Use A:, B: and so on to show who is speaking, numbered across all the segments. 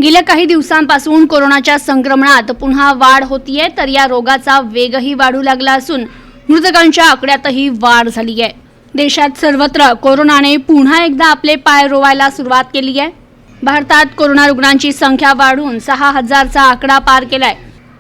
A: गेल्या काही दिवसांपासून कोरोनाच्या संक्रमणात पुन्हा वाढ होतीये, तर या रोगाचा वेगही वाढू लागला असून मृतकांच्या आकड्यातही वाढ झाली आहे। देशात सर्वत्र कोरोनाने पुन्हा एकदा आपले पाय रोवायला सुरुवात केली आहे। भारतात कोरोना रुग्णांची संख्या वाढून 6000चा आकडा पार केलाय।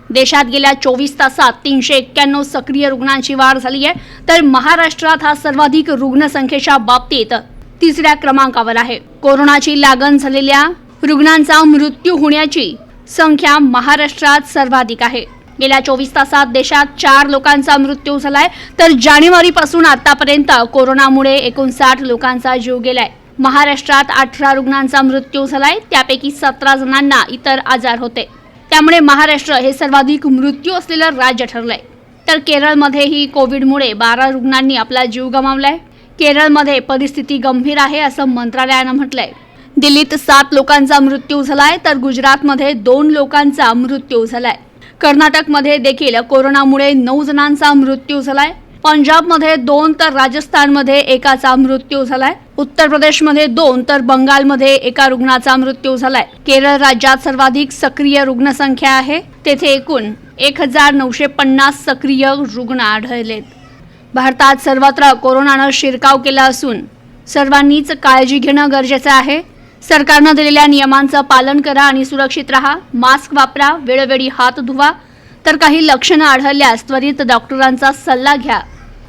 A: देशात गेल्या 24 तासात 391 सक्रिय रुग्णांची वाढ झाली आहे, तर महाराष्ट्रात हा सर्वाधिक रुग्णसंख्येच्या बाबतीत तिसऱ्या क्रमांकावर आहे। कोरोनाची लागण झालेल्या रुग्णांचा मृत्यू होण्याची संख्या महाराष्ट्रात सर्वाधिक आहे। गेल्या 24 तासात देशात 4 लोकांचा मृत्यू झालाय, तर जानेवारीपासून आतापर्यंत कोरोनामुळे 59 लोकांचा जीव गेलाय। महाराष्ट्रात 18 रुग्णांचा मृत्यू झालाय, त्यापैकी 17 जणांना इतर आजार होते। त्यामुळे महाराष्ट्र हे सर्वाधिक मृत्यू असलेलं राज्य ठरलंय। तर केरळमध्येही कोविडमुळे 12 रुग्णांनी आपला जीव गमावलाय। केरळमध्ये परिस्थिती गंभीर आहे असं मंत्रालयानं म्हटलंय। दिल्लीत 7 लोकांचा मृत्यू झालाय, तर गुजरातमध्ये 2 लोकांचा मृत्यू झालाय। कर्नाटकमध्ये देखील कोरोनामुळे 9 जणांचा मृत्यू झालाय। पंजाबमध्ये 2 तर राजस्थानमध्ये एकाचा मृत्यू झालाय। उत्तर प्रदेशमध्ये 2 तर बंगालमध्ये एका रुग्णाचा मृत्यू झालाय। केरळ राज्यात सर्वाधिक सक्रिय रुग्णसंख्या आहे, तेथे एकूण 1950 सक्रिय रुग्ण आढळलेत। भारतात सर्वत्र कोरोनानं शिरकाव केला असून सर्वांनीच काळजी घेणं गरजेचं आहे। सरकारनं दिलेल्या नियमांचं पालन करा आणि सुरक्षित राहा। मास्क वापरा, वेळोवेळी हात धुवा, तर काही लक्षणं आढळल्यास त्वरित डॉक्टरांचा सल्ला घ्या।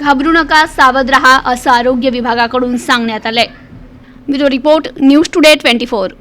A: घाबरू नका, सावध रहा असं आरोग्य विभागाकडून सांगण्यात आलंय। Bureau report, news today 24।